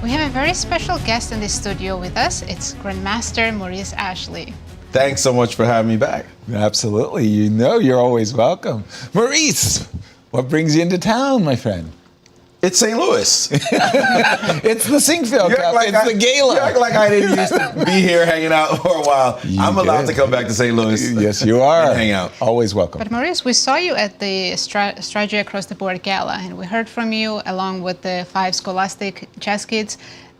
We have a very special guest in the studio with us. It's Grandmaster Maurice Ashley. Thanks so much for having me back. Absolutely. You know you're always welcome. Maurice, what brings you into town, my friend? It's St. Louis. It's the Sinquefield Cup. Like it's the gala. You act like I didn't used to be here hanging out for a while. I'm allowed to come back to St. Louis. Yes, you are. And hang out. Always welcome. But Maurice, we saw you at the Strategy Across the Board Gala, and we heard from you along with the 5 Scholastic chess kids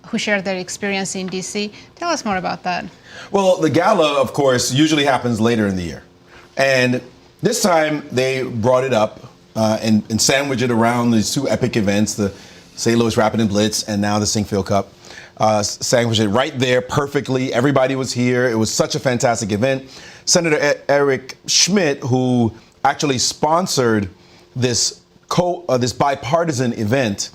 who shared their experience in DC. Tell us more about that. Well, the gala, of course, usually happens later in the year. And this time they brought it up and sandwich it around these 2 epic events, the St. Louis Rapid and Blitz and now the Sinquefield Cup. Sandwiched it right there perfectly. Everybody was here. It was such a fantastic event. Senator Eric Schmidt, who actually sponsored this bipartisan event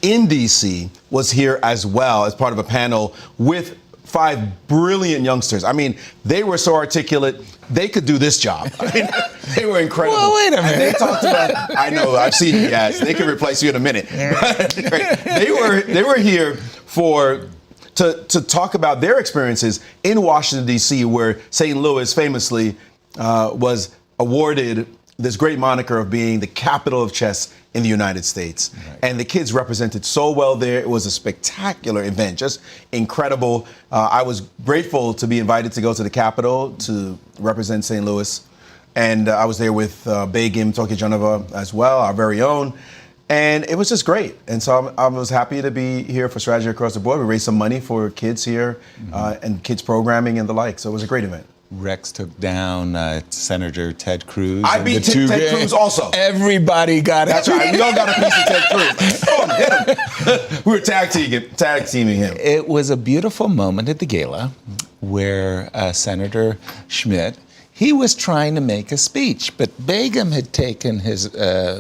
in D.C., was here as well as part of a panel with 5 brilliant youngsters. I mean, they were so articulate, they could do this job. I mean, they were incredible. Well, wait a minute. And they talked about, I know, I've seen it, yes. They could replace you in a minute. But they were here to talk about their experiences in Washington, D.C., where St. Louis famously was awarded this great moniker of being the capital of chess in the United States. Right. And the kids represented so well there. It was a spectacular event, just incredible. I was grateful to be invited to go to the Capitol to represent St. Louis. And I was there with Begim Tokijanova as well, our very own. And it was just great. And so I was happy to be here for Strategy Across the Board. We raised some money for kids here and kids programming and the like. So it was a great event. Rex took down Senator Ted Cruz. I beat Ted Cruz also. Everybody got it. That's right. We all got a piece of Ted Cruz. Oh, hit him. We were tag teaming him. It was a beautiful moment at the gala where Senator Schmidt, he was trying to make a speech, but Begum had taken his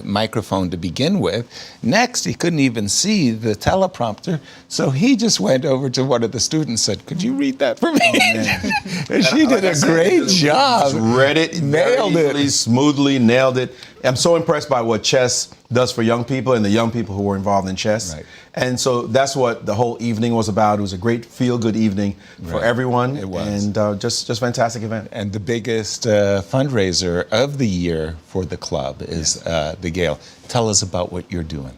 microphone to begin with. Next, he couldn't even see the teleprompter, so he just went over to one of the students and said, "Could you read that for me?" Oh, and she did a great job. Just read it, nailed very it, smoothly, nailed it. I'm so impressed by what chess does for young people and the young people who were involved in chess. Right. And so that's what the whole evening was about. It was a great feel-good evening for everyone. It was. And just fantastic event. And the biggest fundraiser of the year for the club is the Gale. Tell us about what you're doing.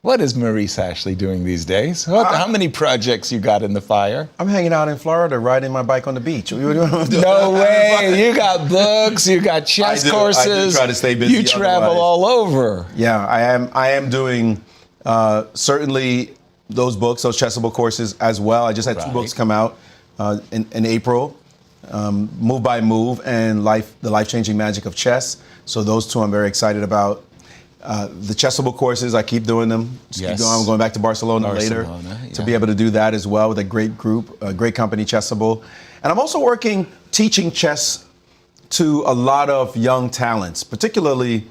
What is Maurice Ashley doing these days? How many projects you got in the fire? I'm hanging out in Florida, riding my bike on the beach. No way! You got books, you got chess courses. I do try to stay busy. You travel all over. Yeah, I am doing certainly those books, those chessable courses as well. I just had 2 books come out in April, Move by Move and The Life-Changing Magic of Chess. So those 2 I'm very excited about. The chessable courses, I keep doing them. Keep going. I'm going back to Barcelona later to be able to do that as well with a great group, a great company, Chessable. And I'm also teaching chess to a lot of young talents, particularly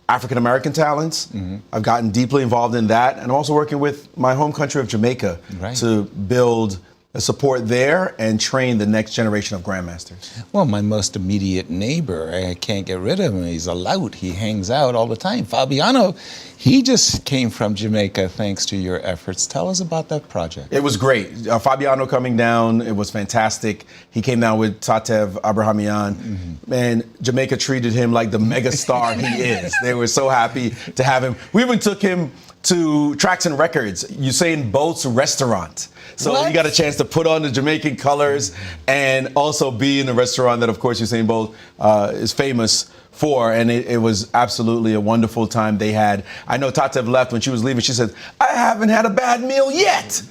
African-American talents. I've gotten deeply involved in that. And I'm also working with my home country of Jamaica to build a support there and train the next generation of grandmasters. Well, my most immediate neighbor, I can't get rid of him. He's a lout. He hangs out all the time. Fabiano, he just came from Jamaica thanks to your efforts. Tell us about that project. It was great. Fabiano coming down, it was fantastic. He came down with Tatev Abrahamian, and Jamaica treated him like the mega star he is. They were so happy to have him. We even took him to Tracks and Records, Usain Bolt's restaurant. So he got a chance to put on the Jamaican colors and also be in the restaurant that, of course, Usain Bolt is famous for. And it was absolutely a wonderful time they had. I know Tatev left when she was leaving. She said, "I haven't had a bad meal yet."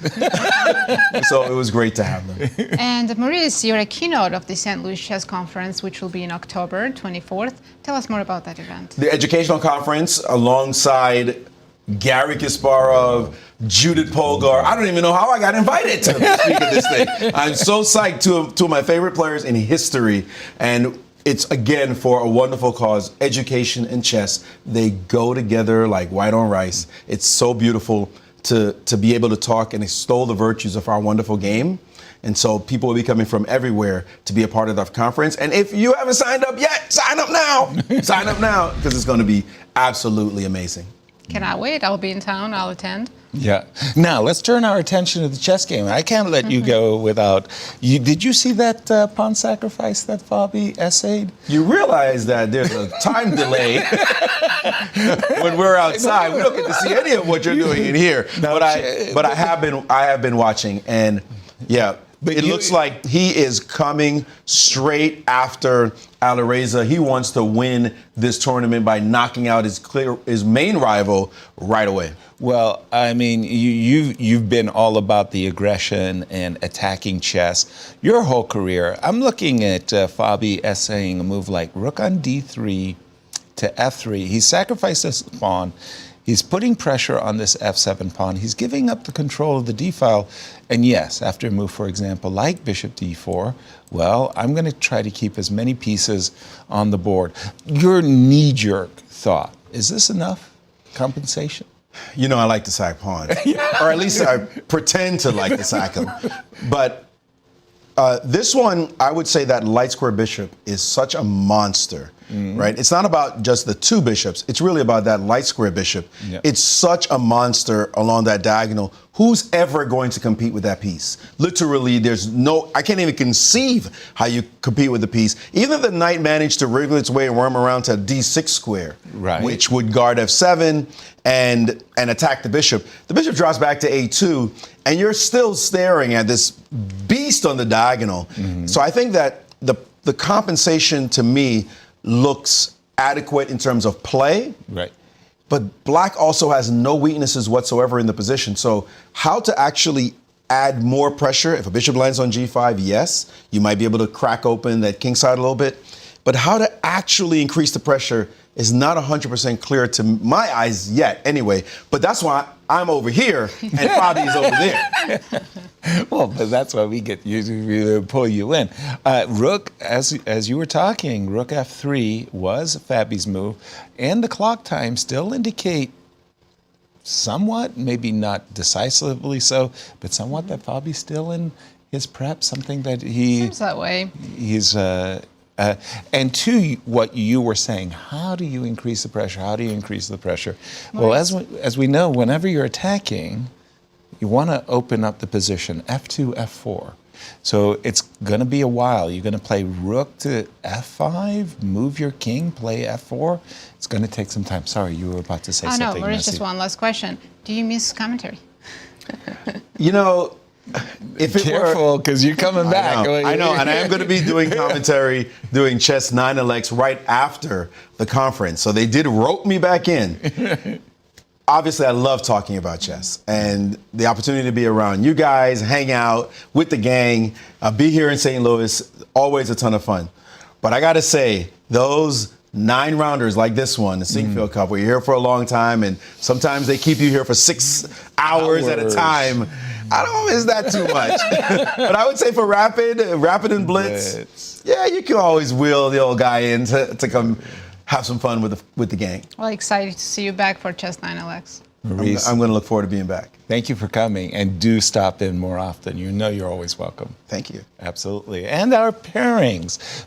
So it was great to have them. And Maurice, you're a keynote of the St. Louis Chess Conference, which will be in October 24th. Tell us more about that event. The educational conference alongside Gary Kasparov, Judith Polgar. I don't even know how I got invited to speak at this thing. I'm so psyched. Two of my favorite players in history. And it's, again, for a wonderful cause. Education and chess, they go together like white on rice. It's so beautiful to be able to talk and extol the virtues of our wonderful game. And so people will be coming from everywhere to be a part of the conference. And if you haven't signed up yet, sign up now. Sign up now, because it's going to be absolutely amazing. Cannot wait. I'll be in town. I'll attend. Yeah. Now let's turn our attention to the chess game. I can't let you go without. Did you see that pawn sacrifice that Fabi essayed? You realize that there's a time delay when we're outside. We don't get to see any of what you're doing in here. No, but I have been watching, and yeah. But it looks like he is coming straight after Alireza. He wants to win this tournament by knocking out his main rival right away. Well, I mean, you've been all about the aggression and attacking chess your whole career. I'm looking at Fabi essaying a move like rook on d3 to f3. He sacrificed this pawn. He's putting pressure on this f7 pawn. He's giving up the control of the d file. And yes, after a move, for example, like bishop d4, well, I'm going to try to keep as many pieces on the board. Your knee-jerk thought, is this enough compensation? You know, I like to sack pawns. Or at least I pretend to like to sack them. But this one, I would say that light square bishop is such a monster, right? It's not about just the two bishops. It's really about that light square bishop. Yeah. It's such a monster along that diagonal. Who's ever going to compete with that piece? Literally, I can't even conceive how you compete with the piece. Even if the knight managed to wriggle its way and worm around to d6 square, right, which would guard f7 and attack the bishop drops back to a2, and you're still staring at this beast on the diagonal. So I think that the compensation to me looks adequate in terms of play. Right. But black also has no weaknesses whatsoever in the position. So how to actually add more pressure? If a bishop lands on g5, yes, you might be able to crack open that king side a little bit. But how to actually increase the pressure is not 100% clear to my eyes yet anyway. But that's why I'm over here and Fabi's over there. Well, but that's why we get you to pull you in. Rook, as you were talking, rook f3 was Fabi's move, and the clock times still indicate somewhat, maybe not decisively so, but somewhat that Fabi's still in his prep, something that Seems that way. he's. And to what you were saying, how do you increase the pressure? How do you increase the pressure? Well, as we know, whenever you're attacking, you want to open up the position, f2, f4. So it's going to be a while. You're going to play rook to f5, move your king, play f4. It's going to take some time. Sorry, you were about to say something. Oh, no, Maurice, Messi. just one last question. Do you miss commentary? You know, if it Careful, because you're coming back. I know, and I am going to be doing commentary, doing Chess 9LX right after the conference. So they did rope me back in. Obviously, I love talking about chess, and the opportunity to be around you guys, hang out with the gang, be here in St. Louis, always a ton of fun. But I got to say, those 9-rounders like this one, the Sinquefield Cup, where you're here for a long time, and sometimes they keep you here for 6 hours at a time. I don't miss that too much. But I would say for Rapid and Blitz, yeah, you can always wheel the old guy in to come have some fun with the gang. Well, excited to see you back for Chess 9LX. Maurice, I'm going to look forward to being back. thank you for coming, and do stop in more often. You know you're always welcome. Thank you. Absolutely. And our pairings.